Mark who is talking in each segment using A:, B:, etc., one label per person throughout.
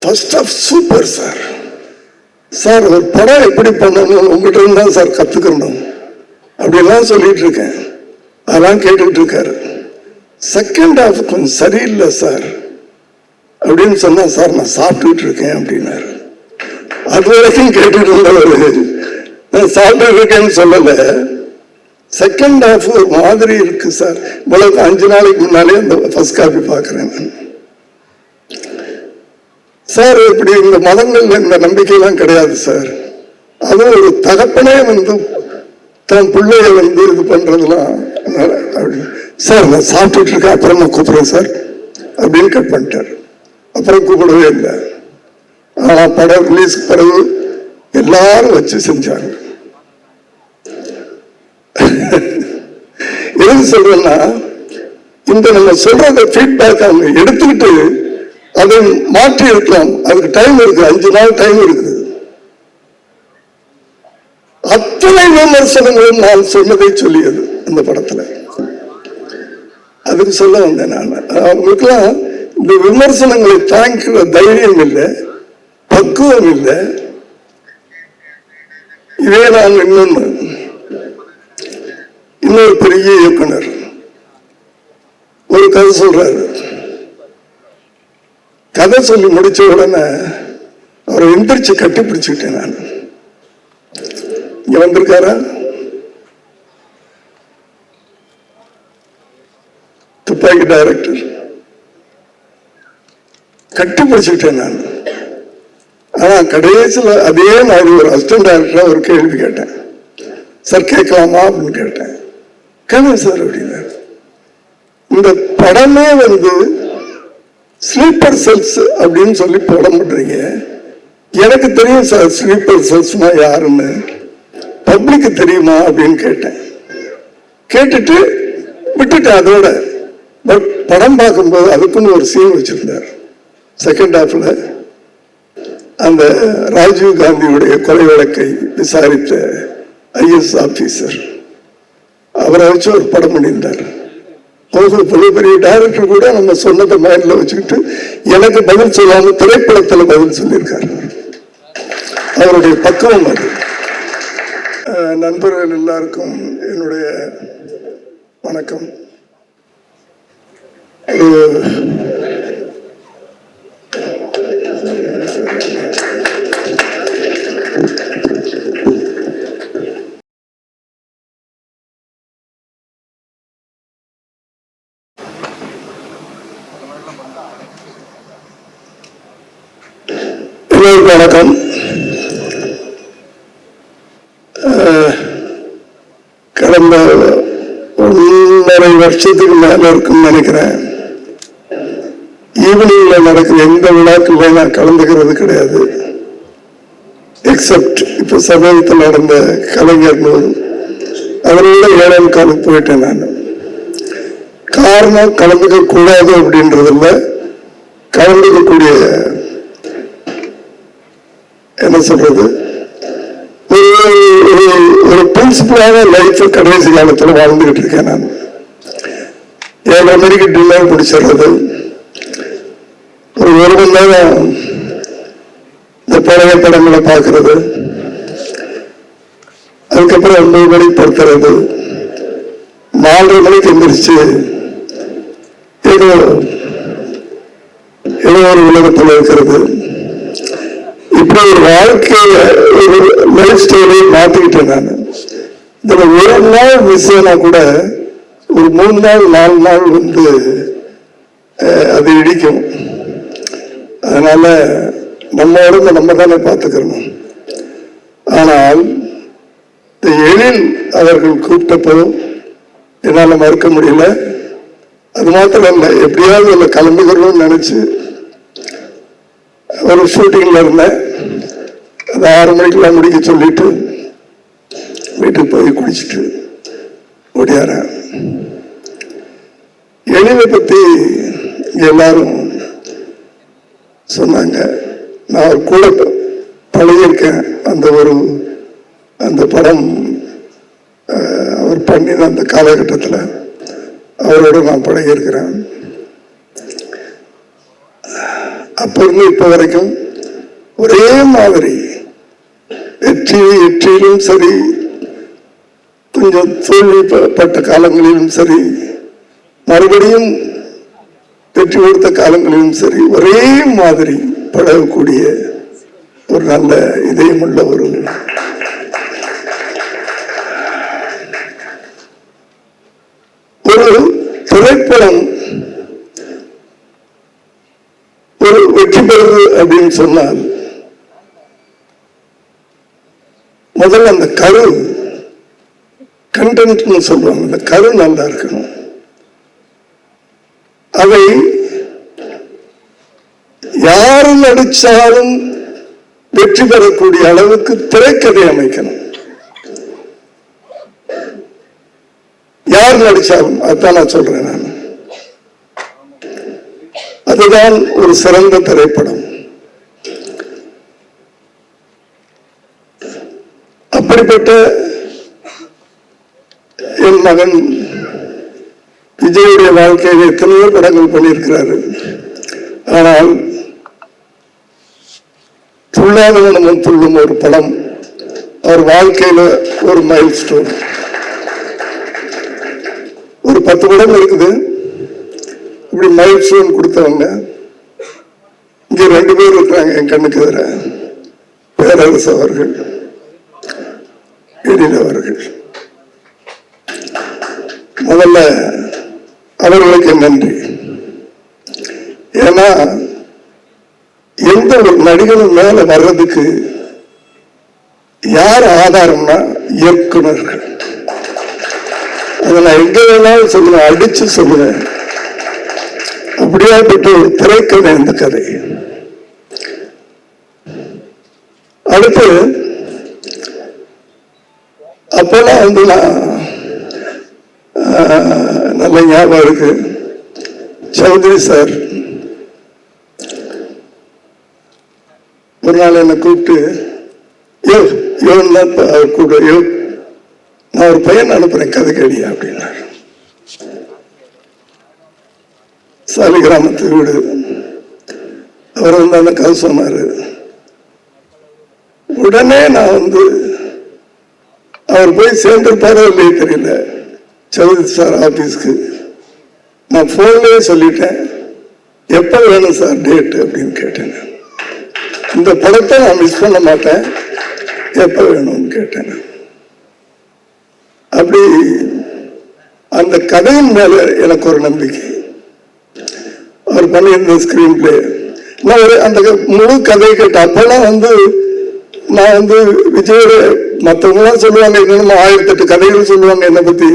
A: First off super sir. Sir ஒரு படம் எப்படி பண்ணணும் உங்ககிட்ட இருந்தால் சார் கற்றுக்கணும் அப்படிலாம் சொல்லிட்டு இருக்கேன். அதெல்லாம் கேட்டுக்கிட்டு இருக்காரு. செகண்ட் ஹாஃப் கொஞ்சம் சரியில்லை சார் அப்படின்னு சொன்னா, சார் நான் சாப்பிட்டுக்கிட்டு இருக்கேன் அப்படின்னாரு. அது வரைக்கும் கேட்டுட்டு இருந்தவர் நான் சாப்பிட்டு இருக்கேன்னு சொல்லலை. செகண்ட் ஹாஃப் ஒரு மாதிரி இருக்கு சார். இவ்வளவு 5 நாளைக்கு முன்னாலே அந்த ஃபர்ஸ்ட் காப்பி பார்க்குறேன் நான். சார் இப்படி இந்த மதங்கள்ல இந்த நம்பிக்கையெல்லாம் கிடையாது சார். அதுவும் ஒரு தகப்பனே தன் பிள்ளைய இது பண்றதுலாம் சார் நான் சாப்பிட்டுட்டு இருக்கேன், அப்புறம் நான் கூப்பிடுறேன் சார் அப்படின்னு கட் பண்ணிட்டார். அப்புறம் கூப்பிடவே இல்லை. ஆனா படம் ரிலீஸ்க்கு பிறகு எல்லாரும் வச்சு செஞ்சாங்க. எது சொல்றேன்னா, இந்த நம்ம சொல்றத ஃபீட்பேக் அவங்க எடுத்துக்கிட்டு அதை மாற்றி இருக்கலாம். அதுக்கு டைம் இருக்கு, 5 நாள் டைம் இருக்குது. அத்தனை விமர்சனங்களும் நான் சொன்னதை சொல்லியது இந்த படத்துல. அதுக்கு சொல்ல வந்தேன் நான். அவங்களுக்கெல்லாம் இந்த விமர்சனங்களை தாங்கிக்கிற தைரியம் இல்லை, பக்குவம் இல்லை. இதே நான் இன்னொரு பெரிய இயக்குனர் ஒரு கதை சொல்றாரு. கதை சொல்லி முடிச்ச உடனே அவரை எந்திரிச்சு கட்டி பிடிச்சுக்கிட்டேன் நான். இங்க வந்திருக்காரா? துப்பாக்கி டைரக்டர். கட்டி பிடிச்சுக்கிட்டேன் நான். ஆனா கடைசியில் அதே மாதிரி ஒரு அசிஸ்டன்ட் டைரக்டரா ஒரு கேள்வி கேட்டேன். சார் கேட்கலாமா அப்படின்னு கேட்டேன். கேளுங்க சார் அப்படின்னா. இந்த படமே ஸ்லீப்பர் செல்ஸ் அப்படின்னு சொல்லி போட மாட்டீங்க. எனக்கு தெரியும் சார் ஸ்லீப்பர் செல்ஸ்னா யாருன்னு, பப்ளிக்கு தெரியுமா அப்படின்னு கேட்டேன். கேட்டுட்டு விட்டுட்டேன் அதோட. பட் படம் பார்க்கும்போது அதுக்குன்னு ஒரு சீன் வச்சிருந்தார். செகண்ட் ஹாஃப்ல அந்த ராஜீவ் காந்தியுடைய கொலை வழக்கை விசாரித்த ஐஎஸ் ஆபீசர் அவரை வச்சு ஒரு படம் பண்ணியிருந்தார். பெரிய டைரக்டர் கூட நம்ம சொன்னதை மைண்ட்ல வச்சுக்கிட்டு எனக்கு பதில் சொல்லாம திரைப்படத்துல பதில் சொல்லியிருக்காரு. அவருடைய பக்குவம் அது. நண்பர்கள் எல்லாருக்கும் என்னுடைய வணக்கம். வணக்கம். கடந்த 1.5 வருஷத்துக்கு மேல இருக்குன்னு நினைக்கிறேன். ஈவினிங்ல நடக்கிற எந்த விழாக்குள்ள நான் கலந்துக்கிறது கிடையாது. எக்ஸப்ட் இப்ப சமீபத்தில் நடந்த கலைஞர் நூல், அதனால 7.25 போயிட்டேன் நான். காரணம் கலந்துக்க கூடாது அப்படின்றதில்ல, கலந்துக்கக்கூடிய என்ன சொல்றது ஒரு பிரின்சிபலான லைஃப் கடைசி காலத்தில் வாழ்ந்துகிட்டு இருக்கேன் நான். 7:30 மணிக்கு டின்னர் முடிச்சிடுறது, ஒரு 1 மணி நேரம் இந்த பழைய படங்களை பார்க்கறது, அதுக்கப்புறம் 9 மணிக்கு படுத்துறது, 4:30 மணிக்கு எந்திரிச்சு ஏதோ ஒரு உலகத்தில் இருக்கிறது. இப்படி ஒரு வாழ்க்கையில ஒரு லைஃப் ஸ்டைலை மாத்திக்கிட்டேன் நான். இதுல 1 நாள் மிஸ் ஆனா கூட ஒரு 3 நாள் 4 நாள் அது இடிக்கும். அதனால நம்ம உடம்பை நம்ம தானே பார்த்துக்கணும். ஆனால் இந்த எழில் அவர்கள் கூப்பிட்டப்போ என்னால் மறுக்க முடியல. அது மாத்திரம் இல்லை, எப்படியாவது அதில் கலந்துக்கிறோம்னு நினைச்சு ஒரு ஷூட்டிங்ல இருந்தேன். அது 6 மணிக்கெல்லாம் முடிக்க சொல்லிட்டு வீட்டுக்கு போய் குடிச்சிட்டு ஓடியாரேன். எழிலை பத்தி எல்லாரும் சொன்னாங்க. நான் கூட பழகியிருக்கேன். அந்த படம் அவர் பண்ணின அந்த காலகட்டத்தில் அவரோட நான் பழகியிருக்கிறேன். அப்ப இருந்து இப்ப வரைக்கும் ஒரே மாதிரி வெற்றியிலும் சரி, கொஞ்சம் தோல்விப்பட்ட காலங்களிலும் சரி, மறுபடியும் வெற்றி கொடுத்த காலங்களிலும் சரி, ஒரே மாதிரி பழகக்கூடிய ஒரு நல்ல இதயமுள்ள ஒரு திரைப்படம் ஒரு வெற்றி பெறுது அப்படின்னு சொன்னால் முதல்ல அந்த கரு கண்டென்ட்னு சொல்லுவாங்க, அந்த கரு நல்லா இருக்கணும். அதை யாரு நடிச்சாலும் வெற்றி பெறக்கூடிய அளவுக்கு திரைக்கதை அமைக்கணும். யார் நடிச்சாலும் அதான் நான் சொல்றேன். நான் அதுதான் ஒரு சிறந்த திரைப்படம். அப்படிப்பட்ட என் மகன் விஜயுடைய வாழ்க்கையில் எத்தனையோ படங்கள் பண்ணியிருக்கிறாரு. ஆனால் துள்ளாதவனமும் துள்ளும் ஒரு படம் அவர் வாழ்க்கையில ஒரு மைல் ஸ்டோன். ஒரு 10 படம் இருக்குது. இப்படி மைல் ஸ்டோன் கொடுத்தவங்க இங்க 2 பேர் இருக்கிறாங்க என் கண்ணுக்கு எதிர. பேரரசு அவர்கள், எழில் அவர்கள். முதல்ல அவர்களுக்கு நன்றி. ஏன்னா எந்த ஒரு நடிகரும் மேல வர்றதுக்கு யார் ஆதாரம்னா இயக்குனர்கள். அதை நான் எங்க வேணாலும் சொல்லுவேன், அடிச்சு சொல்லுவேன். அப்படியாப்பட்ட ஒரு திரைக்கதை இந்த கதை. அடுத்து அப்பெல்லாம் வந்து நான் நல்ல ஞாபகம் இருக்கு, சௌத்ரி சார் ஒரு நாள் என்னை கூப்பிட்டு, கூட நான் ஒரு பையன் அனுப்புறேன் கதை கேடியா அப்படின்னாரு. சாலி கிராமத்து வீடு. அவர் வந்து அந்த கதை சொன்னாரு. உடனே நான் வந்து அவர் போய் சேர்ந்திருப்பாரோ இல்லையே தெரியல சௌத்ரி சார் ஆபீஸ்க்கு. நான் போன்லயே சொல்லிட்டேன், எப்ப வேணும் சார் டேட் அப்படின்னு கேட்டேன். இந்த படத்தை நான் மிஸ் பண்ண மாட்டேன், எப்ப வேணும்னு கேட்டேன். அப்படி அந்த கதையின் மேல எனக்கு ஒரு நம்பிக்கை. அவர் பண்ணியிருந்த ஸ்கிரீன் பிளே நான் அந்த முழு கதை கேட்டேன். அப்பெல்லாம் வந்து நான் வந்து விஜயோட மற்றவங்களாம் சொல்லுவாங்க, என்னென்ன 1008 கதைகள் சொல்லுவாங்க என்னை பத்தி.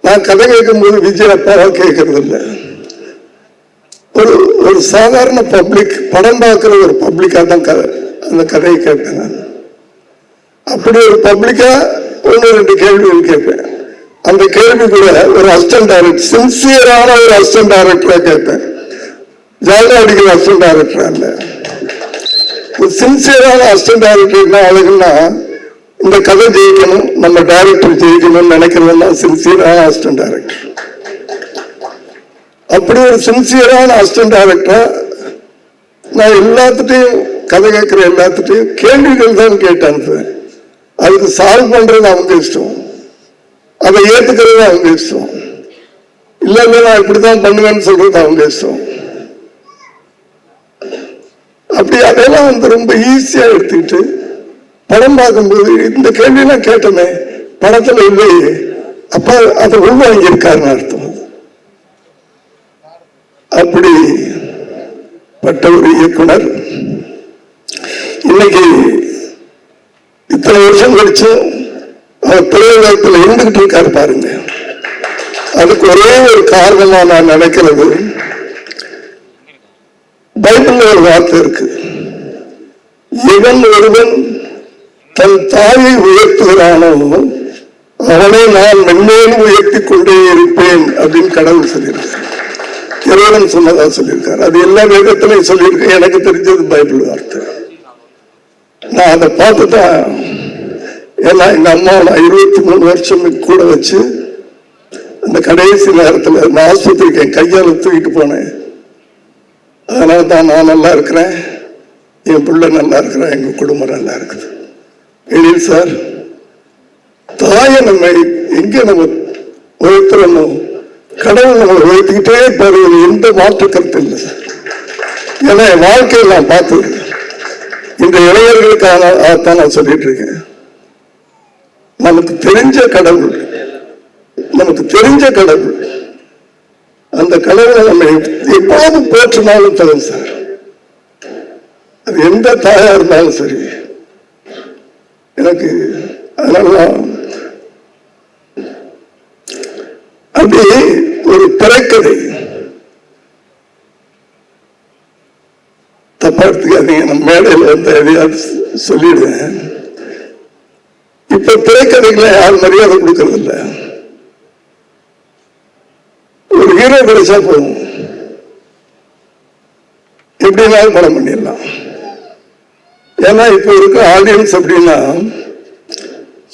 A: நான் கதை கேட்கும்போது விஜய் அப்பாவா கேட்கறது இல்லை. ஒரு சாதாரண பப்ளிக் படம் பார்க்கிற ஒரு பப்ளிக்கா தான் அந்த கதையை கேட்பேன். நான் அப்படி ஒரு பப்ளிக்கா 1-2 கேள்விகள் கேட்பேன். அந்த கேள்வி கூட ஒரு அசிஸ்டன்ட் டைரக்டர், சின்சியரான ஒரு அசிஸ்டன்ட் டைரக்டரா கேட்பேன். ஜாலியா அடிக்கிற அசிஸ்டன்ட் டைரக்டரா இல்ல, ஒரு சின்சியரான அசிஸ்டன்ட் டைரக்டர். என்ன அழகுன்னா, இந்த கதை ஜெயிக்கணும், நம்ம டைரக்டர் ஜெயிக்கணும்னு நினைக்கிறதெல்லாம் சின்சியரான அசிஸ்டன்ட் டைரக்டர். அப்படி ஒரு சின்சியரான அசிஸ்டன்ட் டைரக்டரா நான் எல்லாத்துட்டையும் கதை கேட்கிற எல்லாத்துட்டையும் கேள்விகள் தான் கேட்டு அனுப்புவேன். அதுக்கு சால்வ் பண்றது அவங்க இஷ்டம், அதை ஏத்துக்கிறது அவங்க இஷ்டம். இல்ல இல்ல நான் இப்படிதான் பண்ணுவேன்னு சொல்றது அவங்க இஷ்டம். அப்படி அதெல்லாம் வந்து ரொம்ப ஈஸியா எடுத்துக்கிட்டு படம் பார்க்கும்போது இந்த கேள்வியெல்லாம் கேட்டோமே படத்துல இல்லையே, அப்ப அதை உள்வாங்கி இருக்காருன்னு அர்த்தம். அப்படி பட்ட ஒரு இயக்குனர் இன்னைக்கு இத்தனை வருஷம் கழிச்சும் அவர் திரையுலகத்தில் இருந்துகிட்டு இருக்காரு பாருங்க. அதுக்கு ஒரே ஒரு காரணமா நான் நினைக்கிறது, பைபிள்ல ஒரு வார்த்தை இருக்கு, எவன் ஒருவன் தன் தாயை உயர்த்துகிறானோ அவனை நான் மென்மேலும் உயர்த்தி கொண்டே இருப்பேன் அப்படின்னு கடவுள் சொல்லியிருக்காரு. இறைவன் சொன்னதா சொல்லியிருக்காரு. அது எல்லா வேதத்திலையும் சொல்லியிருக்கேன். எனக்கு தெரிஞ்சது பைபிள் வார்த்தை. நான் அதை பார்த்துதான், ஏன்னா எங்க அம்மா நான் 23 வருஷம் கூட வச்சு அந்த கடைசி நேரத்தில் நான் ஆஸ்பத்திரிக்கு என் கையால் தூக்கிட்டு போனேன். அதனால தான் நான் நல்லா இருக்கிறேன், என் பிள்ளை நல்லா இருக்கிறேன், எங்க குடும்பம் நல்லா இருக்குது. எழில் சார், தாயை நம்ம எங்க நம்ம உயர்த்துறோமோ கடவுள் நம்மளை உயர்த்திக்கிட்டே இருப்பாரு, எந்த மாற்று கருத்து இல்லை சார். ஏன்னா என் வாழ்க்கையில் நான் பார்த்தது இந்த இளைஞர்களுக்காக தான் நான் சொல்லிட்டு இருக்கேன். நமக்கு தெரிஞ்ச கடவுள், நமக்கு தெரிஞ்ச கடவுள், அந்த கடவுளை நம்ம எப்போது போற்றினாலும் தரும் சார். அது எந்த தாயா இருந்தாலும் சரி. எனக்கு அதனால அப்படி ஒரு திரைக்கதை, தப்பா எடுத்துக்காதீங்க, நம்ம மேடையில் வந்து எதையாவது சொல்லிடுவேன். இப்ப திரைக்கதைகளை யாரும் மரியாதை கொடுக்கறது இல்லை. ஒரு ஹீரோ கிடைச்சா போதும், எப்படினாலும் படம் பண்ணிடலாம். ஏன்னா இப்ப இருக்க ஆடியன்ஸ் அப்படின்னா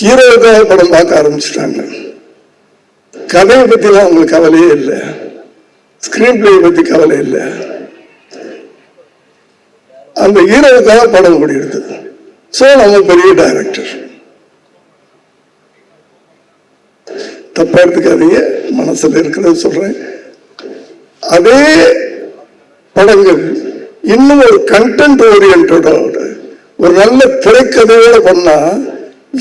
A: ஹீரோவுக்காக படம் பார்க்க ஆரம்பிச்சுட்டாங்க. கதையை பத்திலாம் அவங்களுக்கு கவலையே இல்லை, ஸ்கிரீன் பிளே பத்தி கவலை இல்லை, அந்த ஹீரோவுக்காக படம் ஓடிடுது. சோ நம்ம பெரிய டைரக்டர், தப்பா எடுத்துக்காதீங்க, மனசுல இருக்கிறத சொல்றேன். அதே படங்கள் இன்னும் ஒரு கண்டென்ட் ஓரியன்டோட ஒரு நல்ல திரைக்கதையோட பண்ணா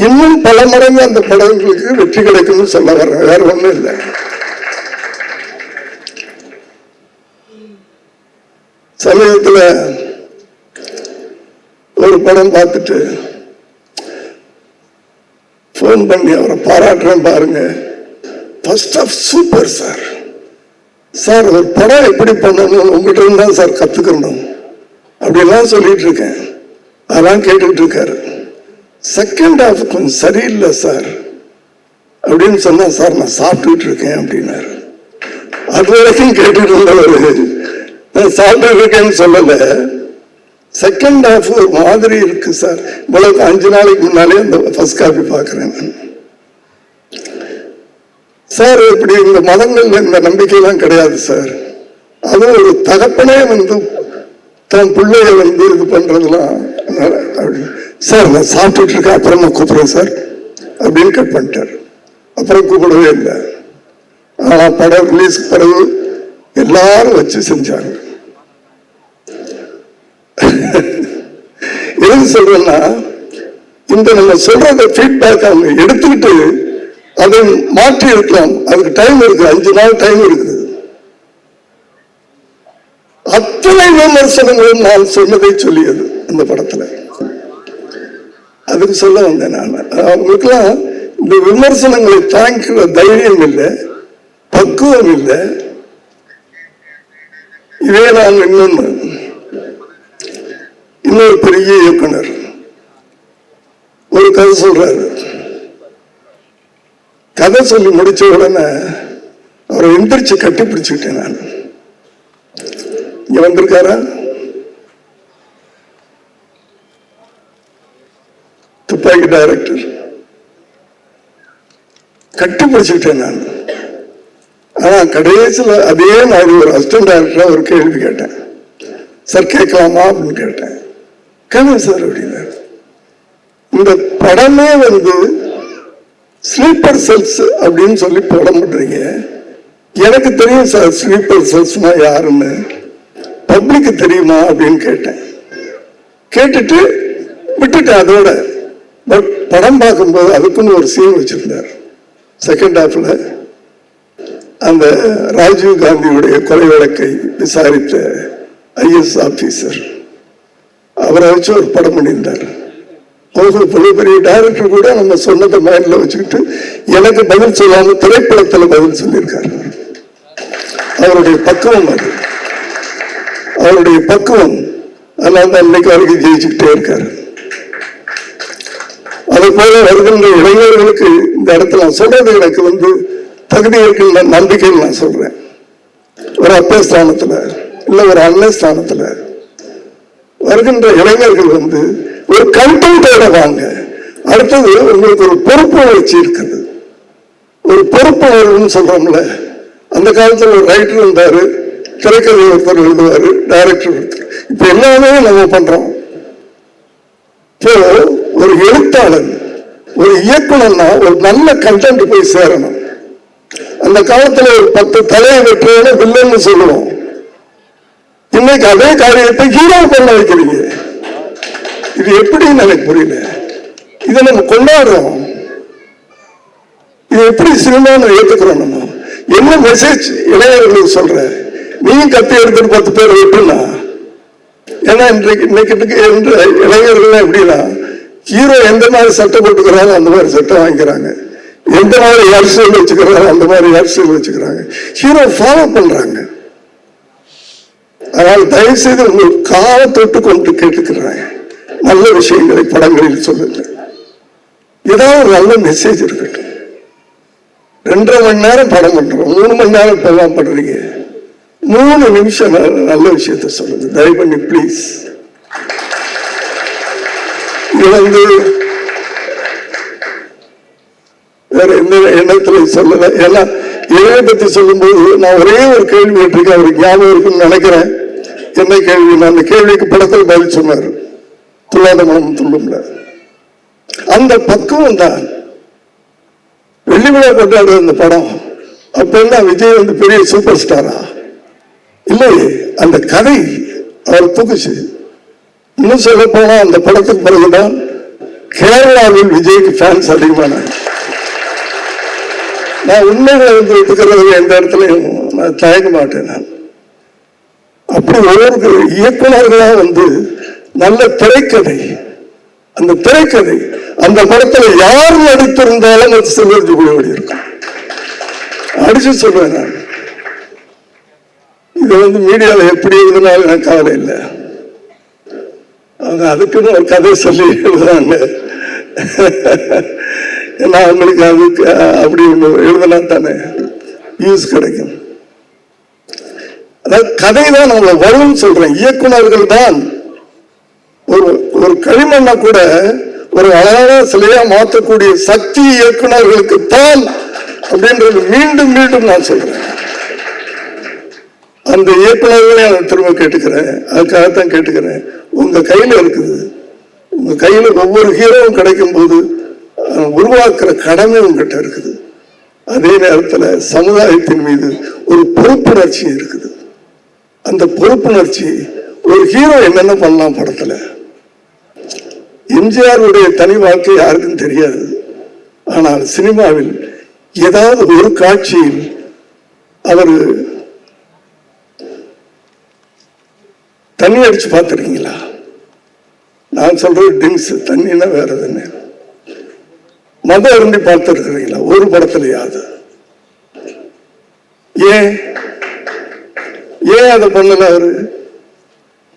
A: இன்னும் பல மடங்கு அந்த படங்களுக்கு வெற்றி கிடைக்கும்னு சொல்ல வர்றேன், வேற ஒண்ணும் இல்லை. சமீபத்தில் ஒரு படம் பார்த்துட்டு போன் பண்ணி அவரை பாராட்டுறேன், பாருங்க first off super sir. Sir ஒரு படம் எப்படி பண்ணணும் உங்ககிட்ட இருந்தா சார் கத்துக்கணும் அப்படிலாம் சொல்லிட்டு இருக்கேன். அதெல்லாம் கேட்டுக்கிட்டு இருக்காரு. செகண்ட் ஹாஃப் கொஞ்சம் சரியில்லை சார் அப்படின்னு சொன்னா, சார் நான் சாப்பிட்டுட்டு இருக்கேன் அப்படின்னாரு. அது வரைக்கும் கேட்டுட்டு இருந்தவர் நான் சாப்பிட்டு இருக்கேன்னு சொல்லல, செகண்ட் ஹாஃப் ஒரு மாதிரி இருக்கு சார், உங்களுக்கு 5 நாளைக்கு முன்னாலே அந்த ஃபர்ஸ்ட் காப்பி பார்க்கிறேன் சார். இப்படி இந்த மதங்கள்ல இந்த நம்பிக்கையெல்லாம் கிடையாது சார். அது ஒரு தகப்பனே வந்து தன் பிள்ளைய வந்து இது பண்றதுலாம் சார் நான் சாப்பிட்டுட்டு இருக்கேன், அப்புறமா கூப்பிடுறேன் சார் அப்படின்னு கட் பண்ணிட்டார். அப்புறம் கூப்பிடவே இல்லை. ஆனா படம் ரிலீஸ் பிறகு எல்லாரும் வச்சு செஞ்சாங்க. எது சொல்றேன்னா, இந்த நம்ம சொல்றத ஃபீட்பேக் அவங்க எடுத்துக்கிட்டு அதை மாற்றி இருக்கலாம். அதுக்கு டைம் இருக்கு, 5 நாள் டைம் இருக்குது. அத்தனை விமர்சனங்களும் நான் சொன்னதை சொல்லியது அந்த படத்துல. அதுக்கு சொல்ல வந்தேன் நான். அவங்களுக்குலாம் இந்த விமர்சனங்களை தாங்கிக்கிற தைரியம் இல்லை, பக்குவம் இல்லை. இதே நான் இன்னொரு பெரிய இயக்குனர் ஒரு கதை சொல்றாரு. கதை சொல்லி முடிச்ச உடனே அவரை எந்திரிச்சு கட்டி பிடிச்சுக்கிட்டேன் நான். இங்க வந்திருக்காரா? துப்பாக்கி டைரக்டர். கட்டி பிடிச்சுக்கிட்டேன் நான். ஆனா கடைசியில் அதே மாதிரி ஒரு அசிஸ்டன்ட் டைரக்டரா ஒரு கேள்வி கேட்டேன். சார் கேட்கலாமா அப்படின்னு கேட்டேன். கேளுங்க சார் அப்படின்னாரு. இந்த படமே வந்து ஸ்லீப்பர் செல்ஸ் அப்படின்னு சொல்லி படம் பண்றீங்க, எனக்கு தெரியும் சார் ஸ்லீப்பர் செல்ஸ்னா யாருன்னு, பப்ளிக்கு தெரியுமா அப்படின்னு கேட்டேன். கேட்டுட்டு விட்டுட்டேன் அதோட. பட் படம் பார்க்கும்போது அதுக்குன்னு ஒரு சீன் வச்சிருந்தார். செகண்ட் ஹாஃப்ல அந்த ராஜீவ் காந்தியுடைய கொலை வழக்கை விசாரித்த ஐஎஸ் ஆபீசர், அவரை வச்சு ஒரு படம் பண்ணியிருந்தார். பெரிய பெரிய டைரக்டர் கூட நம்ம சொன்னதை மைண்ட்ல வச்சுக்கிட்டு எனக்கு பதில் சொல்லாம திரைப்படத்தில் பதில் சொல்லியிருக்காரு. அவருடைய பக்குவம் அது, அவருடைய பக்குவம். அதனால தான் இன்னைக்கு வரைக்கும் ஜெயிச்சுக்கிட்டே இருக்காரு. அது போல வருகின்ற இளைஞர்களுக்கு இந்த இடத்துல நான் சொல்றது எனக்கு வந்து தகுதி இருக்கின்ற நம்பிக்கைன்னு நான் சொல்றேன். ஒரு அப்பா ஸ்தானத்துல இல்ல ஒரு அண்ணன் ஸ்தானத்துல வருகின்ற இளைஞர்கள் வந்து ஒரு கண்டென்ட்டோட வாங்க. அடுத்தது உங்களுக்கு ஒரு பொறுப்பு உணர்ச்சி இருக்குது. ஒரு பொறுப்பு உணர்வுன்னு சொல்றோம்ல, அந்த காலத்துல ஒரு ரைட்டர் இருந்தாரு, திரைக்கதை ஒருத்தர் எழுதுவாரு, டைரக்டர் ஒருத்தர். இப்ப எல்லாமே நம்ம பண்றோம். இப்போ ஒரு எழுத்தாளர், ஒரு இயக்குனர்னா ஒரு நல்ல கண்டென்ட் போய் சேரணும். அந்த காலத்துல ஒரு 10 தலையை வெற்றியான வில்லன்னு சொல்லுவோம். இன்னைக்கு அதே காரியத்தை ஹீரோ பண்ண வைக்கிறீங்க. இது எப்படின்னு எனக்கு புரியல. இதை நம்ம கொண்டாடுறோம். இது எப்படி சினிமான்னு ஏத்துக்கிறோம்? நம்ம என்ன மெசேஜ் இளைஞர்களுக்கு சொல்ற? நீயும் கத்தி எடுத்துட்டு 10 பேர் வெட்டுனா, ஏன்னா இன்னைக்கு இளைஞர்கள் எப்படின்னா, ஹீரோ எந்த மாதிரி சட்டை போட்டுக்கிறாரோ அந்த மாதிரி சட்டை வாங்கிக்கிறாங்க, எந்த மாதிரி ஹேர் ஸ்டைல் வச்சுக்கிறாரோ அந்த மாதிரி ஹேர் ஸ்டைல் வச்சுக்கிறாங்க, ஹீரோ ஃபாலோ பண்றாங்க. அதனால் தயவு செய்து உங்களுக்கு கால தொட்டு கொண்டு கேட்டுக்கிறாங்க, நல்ல விஷயங்களை படங்களில் சொல்லுங்க. ஏதாவது ஒரு நல்ல மெசேஜ் இருக்கட்டும். 2.5 மணி நேரம் படம் பண்றோம், 3 மணி நேரம் இப்பெல்லாம் பண்றீங்க. 3 நிமிஷம் நல்ல விஷயத்த சொல்லுங்க தயவு பண்ணி பிளீஸ். இது வேற எந்த எண்ணத்துல சொல்லல. ஏன்னா இளைய பத்தி சொல்லும் போது நான் ஒரே ஒரு கேள்வி கேட்டிருக்கேன், அவருக்கு ஞாபகம் இருக்குன்னு நினைக்கிறேன். என்ன கேள்வி? நான் அந்த கேள்விக்கு படத்தில் பதில் சொன்னார், துள்ளாத மனம் துள்ளும்ல. அந்த பக்குவம் தான் வெள்ளி விழா கொண்டாடுற அந்த படம். அப்ப என்ன விஜய் வந்து பெரிய சூப்பர் ஸ்டாரா? இல்லை, அந்த கதை அவர் தூக்குச்சு. இன்னும் சொல்ல போனா அந்த படத்துக்கு பிறகுதான் கேரளாவில் விஜய்க்கு ஃபேன்ஸ் அதிகமானாங்க. நான் உண்மைகளை வந்து ஒத்துக்கிறது எந்த இடத்துலையும் நான் தயங்க மாட்டேன். நான் அப்படி ஒவ்வொரு இயக்குநர்களா வந்து நல்ல திரைக்கதை, அந்த திரைக்கதை அந்த படத்துல யார் நடித்திருந்தாலும் அது சில்வர் ஜூபிலி இருக்கும். அடிச்சு சொல்றேன் நான். இது வந்து மீடியாவில் எப்படி இருந்தாலும் எனக்கு கவலை இல்லை. அவங்க அதுக்குன்னு ஒரு கதை சொல்லி எழுதுறாங்க. ஏன்னா அவங்களுக்கு அதுக்கு அப்படி எழுதனா தானே யூஸ் கிடைக்கும். அதாவது கதை தான் நம்மளை வரும் சொல்றேன். இயக்குநர்கள் தான் ஒரு களிமண்ணை கூட ஒரு அழகான சிலையா மாற்றக்கூடிய சக்தி இயக்குநர்களுக்கு தான் அப்படின்றது மீண்டும் மீண்டும் நான் சொல்றேன். அந்த இயக்குநர்களை நான் திரும்ப கேட்டுக்கிறேன், அதுக்காகத்தான் கேட்டுக்கிறேன். உங்க கையில இருக்குது, உங்க கையில ஒவ்வொரு ஹீரோவும் கிடைக்கும் போது உருவாக்குற கடமை உங்ககிட்ட இருக்குது. அதே நேரத்தில் சமுதாயத்தின் மீது ஒரு பொறுப்புணர்ச்சி இருக்குது. அந்த பொறுப்புணர்ச்சி ஒரு ஹீரோ என்னென்ன பண்ணலாம் படத்துல. எம்ஜிஆருடைய தனி வாழ்க்கை யாருக்கும் தெரியாது. ஆனால் சினிமாவில் ஏதாவது ஒரு காட்சியில் அவர் தண்ணி அடிச்சு பார்த்துருக்கீங்களா? நான் சொல்றது ட்ரிங்க்ஸ், தண்ணின்னா வேற தானே. மதம் அருந்தி பார்த்துருக்கிறீங்களா ஒரு படத்துலயாவது? ஏன் அதை பண்ணல?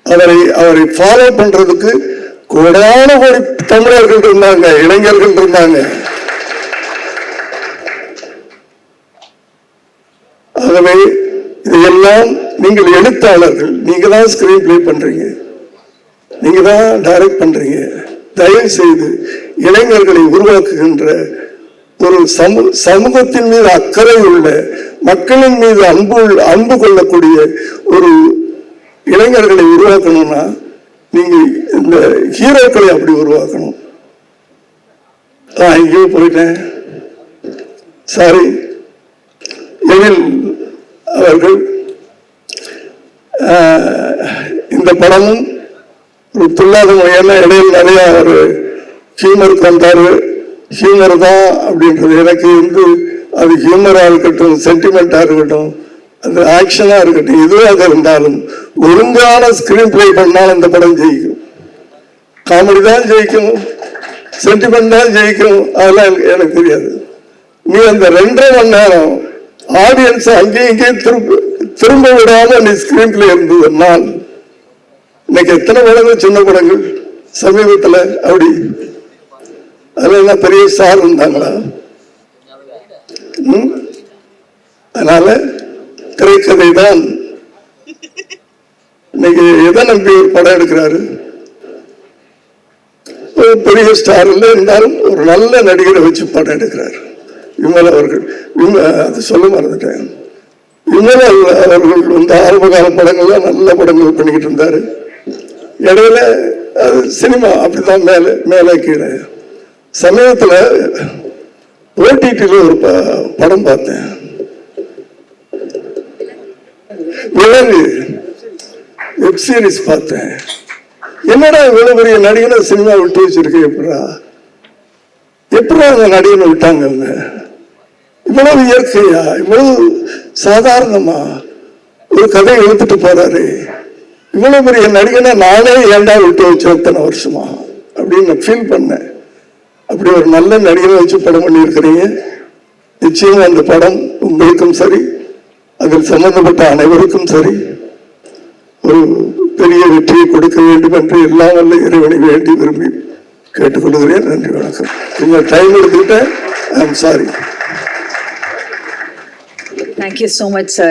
A: அவரை ஃபாலோ பண்றதுக்கு கோடான கோடி தமிழர்கள் இருந்தாங்க, இளைஞர்கள் இருந்தாங்க. ஆகவே இதையெல்லாம் நீங்கள் எழுத்தாளர்கள், நீங்க தான் ஸ்கிரீன் பிளே பண்றீங்க, நீங்க தான் டைரக்ட் பண்றீங்க. தயவு செய்து இளைஞர்களை உருவாக்குகின்ற ஒரு சமூகத்தின் மீது அக்கறை உள்ள, மக்களின் மீது அன்பு கொள்ளக்கூடிய ஒரு இளைஞர்களை உருவாக்கணும்னா நீங்க இந்த ஹீரோக்களை அப்படி உருவாக்கணும். எங்கேயோ போயிட்டேன், சாரி. எழில் அவர்கள் இந்த படமும் ஒரு துள்ளாத முறையான இடையில் நிறைய ஒரு ஹியூமருக்கு வந்தாரு. ஹியூமர் தான் அப்படின்றது எனக்கு வந்து அது ஹியூமரா இருக்கட்டும், சென்டிமெண்டா இருக்கட்டும், அது ஆக்ஷனா இருக்கட்டும், எதுவாக இருந்தாலும் ஒழுங்கான ஸ்கிரீன் பிளே பண்ணால் அந்த படம் ஜெயிக்கும். காமெடி தான் ஜெயிக்கும், சென்டிமெண்ட் தான் ஜெயிக்கும், அதெல்லாம் எனக்கு தெரியாது. நீ அந்த 2.5 மணி நேரம் ஆடியன்ஸ் அங்கேயும் இங்கேயும் திரும்ப விடாம நீ ஸ்கிரீன் பிளே இருந்ததுனால் இன்னைக்கு எத்தனை படங்கள், சின்ன படங்கள் சமீபத்தில் அப்படி அதுல என்ன பெரிய ஸ்டார் இருந்தாங்களா? அதனால திரைக்கதை தான். இன்னைக்கு எதை நம்பி ஒரு படம் எடுக்கிறாரு? ஒரு பெரிய ஸ்டார் இல்லை இருந்தாலும் ஒரு நல்ல நடிகரை வச்சு படம் எடுக்கிறார் விமல் அவர்கள். அது சொல்ல மறந்துட்டேன். விமல் அவர்கள் வந்து ஆரம்பகால படங்கள்லாம் நல்ல படங்கள் பண்ணிக்கிட்டு இருந்தாரு. இடையில சினிமா அப்படிதான் மேலே மேலே கீழே. சமயத்துல ஓடிடியில் ஒரு படம் பார்த்தேன், விலங்கு வெப் சீரிஸ் பார்த்தேன். என்னடா இவ்வளவு பெரிய நடிகனை சினிமா விட்டு வச்சிருக்க, எப்படா அந்த நடிகனை விட்டாங்க அவங்க? இவ்வளவு இயற்கையா, இவ்வளவு சாதாரணமா ஒரு கதையை எழுத்துட்டு போறாரு. இவ்வளவு பெரிய நடிகனை நானே ஏண்டா விட்டு வச்சேன் இத்தனை வருஷமா அப்படின்னு நான் ஃபீல் பண்ணேன். அப்படி ஒரு நல்ல நடிகனை வச்சு படம் பண்ணியிருக்கிறீங்க. நிச்சயம் அந்த படம் உங்களுக்கும் சரி, அதில் சம்பந்தப்பட்ட அனைவருக்கும் சரி ஒரு பெரிய வெற்றியை கொடுக்க வேண்டும் என்று எல்லாம் வல்ல இறைவனை வேண்டி விரும்பி கேட்டுக்கொள்கிறேன். நன்றி, வணக்கம். கொஞ்சம் டைம் எடுத்துக்கிட்டேன், I am sorry.
B: Thank you so much, sir.